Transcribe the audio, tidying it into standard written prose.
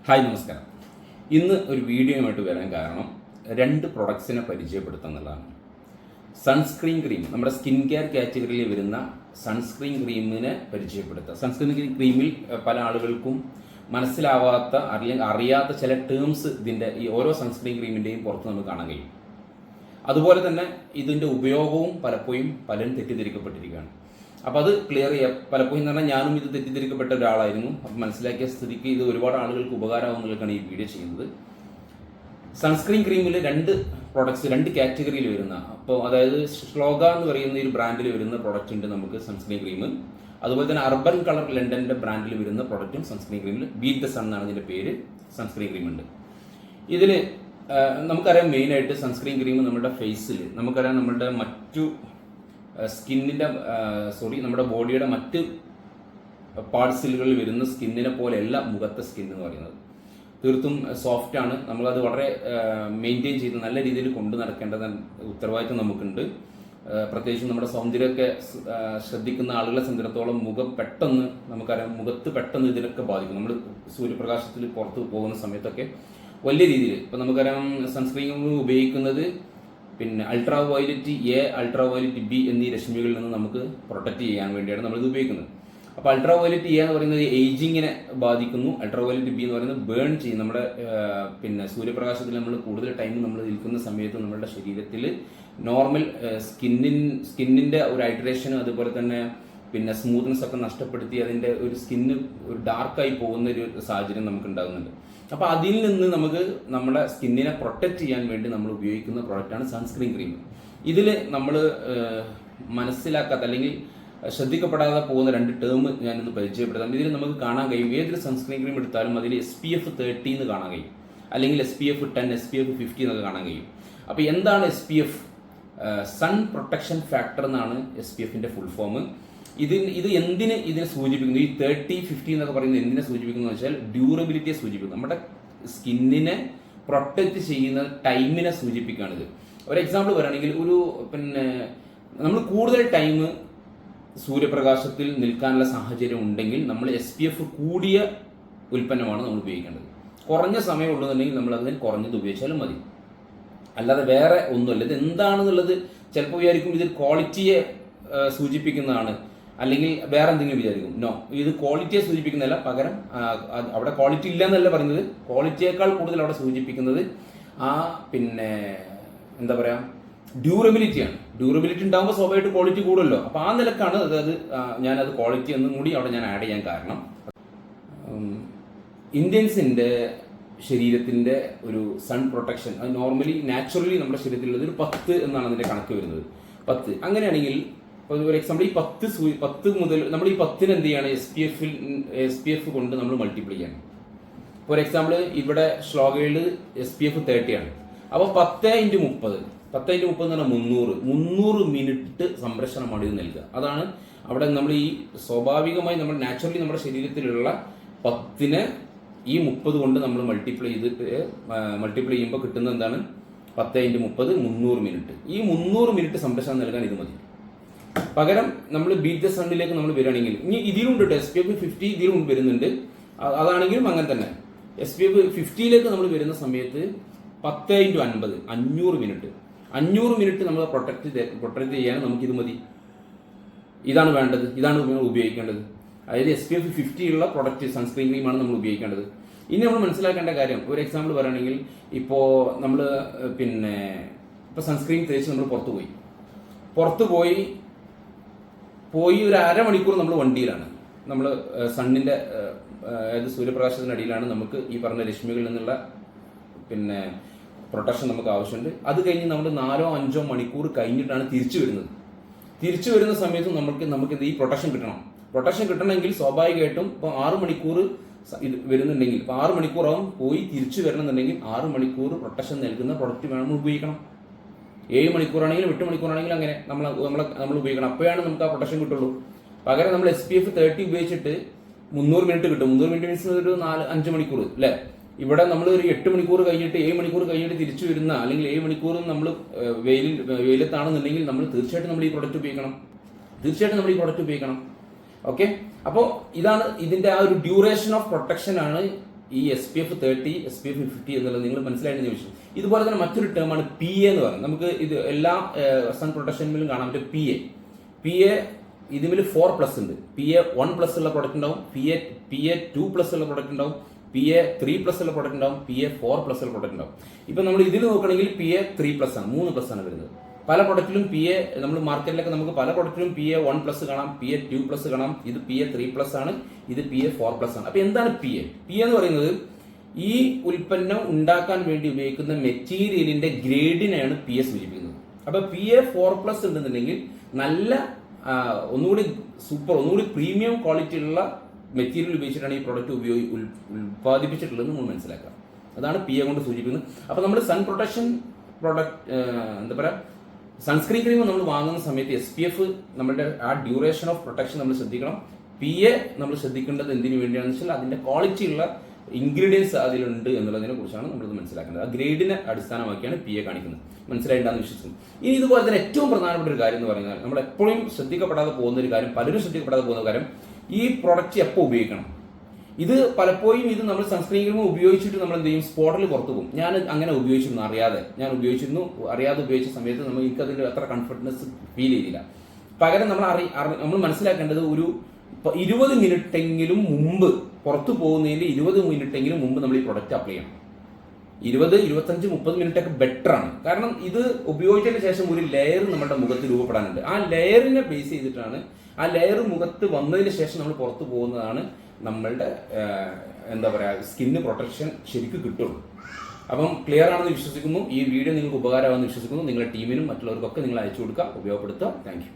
Hi നമസ്കാരം. ഇന്ന് ഒരു വീഡിയോയുമായിട്ട് വരാൻ കാരണം രണ്ട് പ്രൊഡക്ട്സിനെ പരിചയപ്പെടുത്തുന്നതാണ്. സൺസ്ക്രീൻ ക്രീം, നമ്മുടെ സ്കിൻ കെയർ കാറ്റഗറിയിൽ വരുന്ന സൺസ്ക്രീൻ ക്രീമിനെ പരിചയപ്പെടുത്തുക. സൺസ്ക്രീൻ ക്രീമിൽ പല ആളുകൾക്കും മനസ്സിലാവാത്ത അറിയാത്ത ചില ടേംസ് ഇതിൻ്റെ ഈ ഓരോ സൺസ്ക്രീൻ ക്രീമിൻ്റെയും പുറത്ത് നമുക്ക് കാണാൻ കഴിയും. അതുപോലെ തന്നെ ഇതിൻ്റെ ഉപയോഗവും പലപ്പോഴും പലരും തെറ്റിദ്ധരിക്കപ്പെട്ടിരിക്കുകയാണ്. അപ്പോൾ അത് ക്ലിയർ ചെയ്യുക. പലപ്പോഴും എന്ന് പറഞ്ഞാൽ ഞാനും ഇത് തെറ്റിദ്ധരിക്കപ്പെട്ട ഒരാളായിരുന്നു. അപ്പം മനസ്സിലാക്കിയ സ്ഥിതിക്ക് ഇത് ഒരുപാട് ആളുകൾക്ക് ഉപകാരമാകുന്നതിലേക്കാണ് ഈ വീഡിയോ ചെയ്യുന്നത്. സൺസ്ക്രീൻ ക്രീമിൽ രണ്ട് പ്രൊഡക്ട്സ്, രണ്ട് കാറ്റഗറിയിൽ വരുന്ന, അപ്പോൾ അതായത് ശ്ലോക എന്ന് പറയുന്ന ഒരു ബ്രാൻഡിൽ വരുന്ന പ്രൊഡക്റ്റ് ഉണ്ട് നമുക്ക് സൺസ്ക്രീൻ ക്രീം. അതുപോലെ തന്നെ അർബൻ കളർ ലണ്ടൻ്റെ ബ്രാൻഡിൽ വരുന്ന പ്രൊഡക്റ്റും സൺസ്ക്രീൻ ക്രീമിൽ ബീറ്റ് ദ സൺ എന്നാണ് ഇതിൻ്റെ പേര്, സൺസ്ക്രീൻ ക്രീം ഉണ്ട്. ഇതിൽ നമുക്കറിയാം മെയിനായിട്ട് സൺസ്ക്രീൻ ക്രീം നമ്മുടെ ഫേസിൽ, നമുക്കറിയാം നമ്മുടെ മറ്റു നമ്മുടെ ബോഡിയുടെ മറ്റ് പാർട്സിലുകളിൽ വരുന്ന സ്കിന്നിനെ പോലെയല്ല മുഖത്തെ സ്കിൻ എന്ന് പറയുന്നത്. തീർത്തും സോഫ്റ്റ് ആണ്. നമ്മളത് വളരെ മെയിൻറ്റെയിൻ ചെയ്ത് നല്ല രീതിയിൽ കൊണ്ടു നടക്കേണ്ട ഉത്തരവാദിത്വം നമുക്കുണ്ട്. പ്രത്യേകിച്ചും നമ്മുടെ സൗന്ദര്യമൊക്കെ ശ്രദ്ധിക്കുന്ന ആളുകളെ സംബന്ധിച്ചിടത്തോളം മുഖം പെട്ടെന്ന്, നമുക്കറിയാം മുഖത്ത് പെട്ടെന്ന് ഇതിനൊക്കെ ബാധിക്കും. നമ്മൾ സൂര്യപ്രകാശത്തിൽ പുറത്ത് പോകുന്ന സമയത്തൊക്കെ വലിയ രീതിയിൽ, ഇപ്പം നമുക്കറിയാം സൺസ്ക്രീൻ ഉപയോഗിക്കുന്നത് പിന്നെ ultra violet A, ultra violet B എന്നീ രശ്മികളിൽ നിന്ന് നമുക്ക് പ്രൊട്ടക്റ്റ് ചെയ്യാൻ വേണ്ടിയാണ് നമ്മളിത് ഉപയോഗിക്കുന്നത്. അപ്പോൾ അൾട്രാ വയലറ്റ് എ എന്ന് പറയുന്നത് ഏജിങ്ങിനെ ബാധിക്കുന്നു. അൾട്രാ വയലറ്റ് ബി എന്ന് പറയുന്നത് ബേൺ ചെയ്യും. നമ്മുടെ പിന്നെ സൂര്യപ്രകാശത്തിൽ നമ്മൾ കൂടുതൽ ടൈം നമ്മൾ നിൽക്കുന്ന സമയത്ത് നമ്മുടെ ശരീരത്തിൽ നോർമൽ സ്കിന്നിൻ്റെ ഒരു ഹൈഡ്രേഷനും അതുപോലെ തന്നെ പിന്നെ സ്മൂത്ത്നെസ് ഒക്കെ നഷ്ടപ്പെടുത്തി അതിൻ്റെ ഒരു സ്കിന്ന് ഒരു ഡാർക്കായി പോകുന്ന ഒരു സാഹചര്യം നമുക്ക് ഉണ്ടാകുന്നുണ്ട്. അപ്പോൾ അതിൽ നിന്ന് നമുക്ക് നമ്മുടെ സ്കിന്നിനെ പ്രൊട്ടക്റ്റ് ചെയ്യാൻ വേണ്ടി നമ്മൾ ഉപയോഗിക്കുന്ന പ്രോഡക്റ്റാണ് സൺസ്ക്രീൻ ക്രീം. ഇതിൽ നമ്മൾ മനസ്സിലാക്കാത്ത അല്ലെങ്കിൽ ശ്രദ്ധിക്കപ്പെടാതെ പോകുന്ന രണ്ട് ടേം ഞാനിന്ന് പരിചയപ്പെടുത്താം. ഇതിൽ നമുക്ക് കാണാൻ കഴിയും, ഏതൊരു സൺസ്ക്രീൻ ക്രീം എടുത്താലും അതിൽ SPF 30 എന്ന് കാണാൻ കഴിയും, അല്ലെങ്കിൽ SPF 10, SPF 50 എന്നൊക്കെ കാണാൻ കഴിയും. അപ്പോൾ എന്താണ് SPF? സൺ പ്രൊട്ടക്ഷൻ ഫാക്ടർ എന്നാണ് SPFൻ്റെ ഫുൾ ഫോം. ഇത് ഇതിനെ സൂചിപ്പിക്കുന്നു? ഈ 30, 50 എന്നൊക്കെ പറയുന്നത് എന്തിനെ സൂചിപ്പിക്കുന്നു വെച്ചാൽ ഡ്യൂറബിലിറ്റിയെ സൂചിപ്പിക്കുന്നു. നമ്മുടെ സ്കിന്നിനെ പ്രൊട്ടക്റ്റ് ചെയ്യുന്ന ടൈമിനെ സൂചിപ്പിക്കുകയാണിത്. ഒരു എക്സാമ്പിൾ പറയുകയാണെങ്കിൽ, പിന്നെ നമ്മൾ കൂടുതൽ ടൈം സൂര്യപ്രകാശത്തിൽ നിൽക്കാനുള്ള സാഹചര്യം ഉണ്ടെങ്കിൽ നമ്മൾ SPF കൂടിയ ഉൽപ്പന്നമാണ് നമ്മൾ ഉപയോഗിക്കേണ്ടത്. കുറഞ്ഞ സമയം ഉള്ളതെന്നുണ്ടെങ്കിൽ നമ്മൾ അതിന് കുറഞ്ഞത് ഉപയോഗിച്ചാലും മതി, അല്ലാതെ വേറെ ഒന്നുമല്ല. ഇത് എന്താണെന്നുള്ളത് ചിലപ്പോൾ വിചാരിക്കും ഇത് ക്വാളിറ്റിയെ സൂചിപ്പിക്കുന്നതാണ്, അല്ലെങ്കിൽ വേറെ എന്തെങ്കിലും വിചാരിക്കും. നോ, ഇത് ക്വാളിറ്റിയെ സൂചിപ്പിക്കുന്നതല്ല. പകരം അവിടെ ക്വാളിറ്റി ഇല്ല എന്നല്ല പറയുന്നത്, ക്വാളിറ്റിയേക്കാൾ കൂടുതൽ അവിടെ സൂചിപ്പിക്കുന്നത് പിന്നെ എന്താ പറയുക, ഡ്യൂറബിലിറ്റിയാണ്. ഡ്യൂറബിലിറ്റി ഉണ്ടാകുമ്പോൾ സ്വാഭാവികമായിട്ട് ക്വാളിറ്റി കൂടുമല്ലോ. അപ്പോൾ ആ നിലക്കാണ് അതായത് ഞാനത് ക്വാളിറ്റി എന്നും കൂടി അവിടെ ഞാൻ ആഡ് ചെയ്യാൻ കാരണം, ഇന്ത്യൻസിൻ്റെ ശരീരത്തിൻ്റെ ഒരു സൺ പ്രൊട്ടക്ഷൻ അത് നോർമലി നാച്ചുറലി നമ്മുടെ ശരീരത്തിലുള്ളത് ഒരു 10 എന്നാണ് അതിൻ്റെ കണക്ക് വരുന്നത്. 10 അങ്ങനെയാണെങ്കിൽ ഒരു എക്സാമ്പിൾ, ഈ 10 മുതൽ നമ്മൾ ഈ 10 എന്ത് ചെയ്യാണ്, SPF കൊണ്ട് നമ്മൾ മൾട്ടിപ്ലൈ ചെയ്യണം. ഫോർ എക്സാമ്പിൾ ഇവിടെ ശ്ലോകയിൽ SPF 30 ആണ്. അപ്പോൾ 10 × 30 എന്ന് പറഞ്ഞാൽ 300 മിനിറ്റ് സംരക്ഷണമാണ് ഇത് നൽകുക. അതാണ് അവിടെ നമ്മൾ ഈ സ്വാഭാവികമായി നമ്മൾ നാച്ചുറലി നമ്മുടെ ശരീരത്തിലുള്ള 10നെ ഈ 30 കൊണ്ട് നമ്മൾ മൾട്ടിപ്ലൈ ചെയ്യുമ്പോൾ കിട്ടുന്നത് എന്താണ്? 10 × 30 300 മിനിറ്റ്. ഈ 300 മിനിറ്റ് സംരക്ഷണം നൽകാൻ ഇത് മതി. പകരം നമ്മൾ ബീറ്റ് ദ സണ്ണിലേക്ക് നമ്മൾ വരികയാണെങ്കിൽ, ഇനി ഇതിലുണ്ട് SPF 50 ഇതിലും വരുന്നുണ്ട്. അതാണെങ്കിലും അങ്ങനെ തന്നെ SPF 50ലേക്ക് നമ്മൾ വരുന്ന സമയത്ത് 10 × 50 500 മിനിറ്റ് നമ്മൾ പ്രൊട്ടക്ട് ചെയ്യാൻ നമുക്കിത് മതി. ഇതാണ് വേണ്ടത്, ഇതാണ് നമ്മൾ ഉപയോഗിക്കേണ്ടത്. അതായത് SPF 50 ഉള്ള പ്രൊഡക്റ്റ് സൺസ്ക്രീൻ ക്രീമാണ് നമ്മൾ ഉപയോഗിക്കേണ്ടത്. ഇനി നമ്മൾ മനസ്സിലാക്കേണ്ട കാര്യം, ഒരു എക്സാമ്പിൾ പറയുകയാണെങ്കിൽ, ഇപ്പോൾ നമ്മൾ പിന്നെ ഇപ്പോൾ സൺസ്ക്രീൻ തേച്ച് നമ്മൾ പുറത്ത് പോയി ഒരു അരമണിക്കൂർ നമ്മൾ വണ്ടിയിലാണ്, നമ്മൾ സണ്ണിൻ്റെ അതായത് സൂര്യപ്രകാശത്തിനടിയിലാണ്. നമുക്ക് ഈ പറഞ്ഞ രശ്മികളിൽ നിന്നുള്ള പിന്നെ പ്രൊട്ടക്ഷൻ നമുക്ക് ആവശ്യമുണ്ട്. അത് കഴിഞ്ഞ് നമ്മൾ 4-5 മണിക്കൂർ കഴിഞ്ഞിട്ടാണ് തിരിച്ചു വരുന്ന സമയത്ത് നമുക്ക് ഈ പ്രൊട്ടക്ഷൻ കിട്ടണമെങ്കിൽ സ്വാഭാവികമായിട്ടും ഇപ്പോൾ 6 മണിക്കൂർ ഇത് വരുന്നുണ്ടെങ്കിൽ, ഇപ്പോൾ 6 മണിക്കൂറാവും പോയി തിരിച്ചു വരണമെന്നുണ്ടെങ്കിൽ 6 മണിക്കൂർ പ്രൊട്ടക്ഷൻ നൽകുന്ന പ്രൊഡക്റ്റ് വേണം നമ്മൾ ഉപയോഗിക്കണം. 7 മണിക്കൂറാണെങ്കിലും 8 മണിക്കൂറാണെങ്കിലും അങ്ങനെ നമ്മൾ ഉപയോഗിക്കണം. അപ്പോഴാണ് നമുക്ക് ആ പ്രൊട്ടക്ഷൻ കിട്ടുള്ളൂ. പകരം നമ്മൾ SPF 30 ഉപയോഗിച്ചിട്ട് 300 മിനിറ്റ് കിട്ടും. 300 മിനിറ്റ് മീൻസ് ഒരു 4-5 മണിക്കൂർ അല്ലേ. ഇവിടെ നമ്മൾ ഒരു 8 മണിക്കൂർ കഴിഞ്ഞിട്ട് 7 മണിക്കൂർ കഴിഞ്ഞിട്ട് തിരിച്ചു വരുന്ന, അല്ലെങ്കിൽ 7 മണിക്കൂറും നമ്മൾ വെയിലത്താണെന്നുണ്ടെങ്കിൽ നമ്മൾ തീർച്ചയായിട്ടും നമ്മൾ ഈ പ്രൊഡക്റ്റ് ഉപയോഗിക്കണം. ഓക്കെ, അപ്പോൾ ഇതാണ് ഇതിൻ്റെ ആ ഒരു ഡ്യൂറേഷൻ ഓഫ് പ്രൊട്ടക്ഷൻ ആണ് ഈ SPF 30, SPF 50 എന്നുള്ളത് നിങ്ങൾ മനസ്സിലായെന്ന് ചോദിച്ചു. ഇതുപോലെ തന്നെ മറ്റൊരു ടേമാണ് PA എന്ന് പറയുന്നത്. നമുക്ക് ഇത് എല്ലാ സൺ പ്രൊട്ടക്ഷനിലും കാണാൻ പറ്റും PA ഇതിൽ 4+ ഉണ്ട്. PA 1+ ഉള്ള പ്രൊഡക്റ്റ് ഉണ്ടാവും, PA 2+ ഉള്ള പ്രൊഡക്റ്റ് ഉണ്ടാവും, PA 3+ ഉള്ള പ്രൊഡക്റ്റ് ഉണ്ടാവും, PA 4+ ഉള്ള പ്രൊഡക്റ്റ് ഉണ്ടാവും. ഇപ്പൊ നമ്മൾ ഇതിൽ നോക്കുകയാണെങ്കിൽ PA 3+ ആണ്, 3+ ആണ് വരുന്നത്. പല പ്രൊഡക്റ്റിലും PA നമ്മൾ മാർക്കറ്റിലൊക്കെ നമുക്ക് പല പ്രൊഡക്റ്റിലും PA 1+ കാണാം, PA 2+ കാണാം. ഇത് PA 3+ ആണ്, ഇത് PA 4+ ആണ്. അപ്പൊ എന്താണ് PA എന്ന് പറയുന്നത്? ഈ ഉൽപ്പന്നം ഉണ്ടാക്കാൻ വേണ്ടി ഉപയോഗിക്കുന്ന മെറ്റീരിയലിന്റെ ഗ്രേഡിനെയാണ് PA സൂചിപ്പിക്കുന്നത്. അപ്പൊ PA 4+ ഉണ്ടെന്നുണ്ടെങ്കിൽ നല്ല ഒന്നുകൂടി സൂപ്പർ, ഒന്നുകൂടി പ്രീമിയം ക്വാളിറ്റി ഉള്ള മെറ്റീരിയൽ ഉപയോഗിച്ചിട്ടാണ് ഈ പ്രൊഡക്റ്റ് ഉൽപ്പാദിപ്പിച്ചിട്ടുള്ളത് നമ്മൾ മനസ്സിലാക്കുക. അതാണ് PA കൊണ്ട് സൂചിപ്പിക്കുന്നത്. അപ്പൊ നമ്മൾ sun protection product sunscreen cream നമ്മൾ വാങ്ങുന്ന സമയത്ത് SPF നമ്മുടെ ആ ഡ്യൂറേഷൻ ഓഫ് പ്രൊട്ടക്ഷൻ നമ്മൾ ശ്രദ്ധിക്കണം. PA നമ്മൾ ശ്രദ്ധിക്കേണ്ടത് എന്തിനു വേണ്ടിയാണെന്ന് വെച്ചാൽ അതിന്റെ ക്വാളിറ്റി ഉള്ള ഇൻഗ്രീഡിയൻസ് അതിലുണ്ട് എന്നുള്ളതിനെ കുറിച്ചാണ് നമ്മളിത് മനസ്സിലാക്കേണ്ടത്. ആ ഗ്രേഡിനെ അടിസ്ഥാനമാക്കിയാണ് PA കാണിക്കുന്നത്. മനസ്സിലായിട്ടുണ്ടെന്ന് വിശ്വസിക്കുന്നു. ഇനി ഇതുപോലെ തന്നെ ഏറ്റവും പ്രധാനപ്പെട്ട ഒരു കാര്യം എന്ന് പറഞ്ഞാൽ നമ്മൾ എപ്പോഴും ശ്രദ്ധിക്കപ്പെടാതെ പോകുന്ന ഒരു കാര്യം, പലരും ശ്രദ്ധിക്കപ്പെടാതെ പോകുന്ന കാര്യം, ഈ പ്രൊഡക്റ്റ് എപ്പോൾ ഉപയോഗിക്കണം. ഇത് പലപ്പോഴും ഇത് നമ്മൾ സൺസ്ക്രീൻ ക്രീം ഉപയോഗിച്ചിട്ട് നമ്മൾ എന്ത് ചെയ്യും, സ്പോട്ടിൽ പുറത്തു പോകും. ഞാൻ അങ്ങനെ ഉപയോഗിച്ചിരുന്നു, അറിയാതെ ഉപയോഗിച്ച സമയത്ത് എനിക്കതിൽ അത്ര കംഫർട്ട്നെസ് ഫീൽ ചെയ്തില്ല. പകരം നമ്മൾ മനസ്സിലാക്കേണ്ടത് ഒരു 20 മിനിറ്റെങ്കിലും മുമ്പ്, പുറത്തു പോകുന്നതിന്റെ 20 മിനിറ്റെങ്കിലും മുമ്പ് നമ്മൾ ഈ പ്രൊഡക്റ്റ് അപ്ലൈ ചെയ്യണം. 20, 25, 30 മിനിറ്റ് ഒക്കെ ബെറ്റർ ആണ്. കാരണം ഇത് ഉപയോഗിച്ചതിന് ശേഷം ഒരു ലെയർ നമ്മുടെ മുഖത്ത് രൂപപ്പെടാനുണ്ട്. ആ ലെയറിനെ ബേസ് ചെയ്തിട്ടാണ്, ആ ലെയർ മുഖത്ത് വന്നതിന് ശേഷം നമ്മൾ പുറത്തു പോകുന്നതാണ് നമ്മളുടെ സ്കിന്ന് പ്രൊട്ടക്ഷൻ ശരിക്കും കിട്ടുള്ളൂ. അപ്പം ക്ലിയർ ആണെന്ന് വിശ്വസിക്കുന്നു. ഈ വീഡിയോ നിങ്ങൾക്ക് ഉപകാരമാണെന്ന് വിശ്വസിക്കുന്നു. നിങ്ങളുടെ ടീമിനും മറ്റുള്ളവർക്കൊക്കെ നിങ്ങൾ അയച്ചു കൊടുക്കുക, ഉപയോഗപ്പെടുത്തുക. Thank U.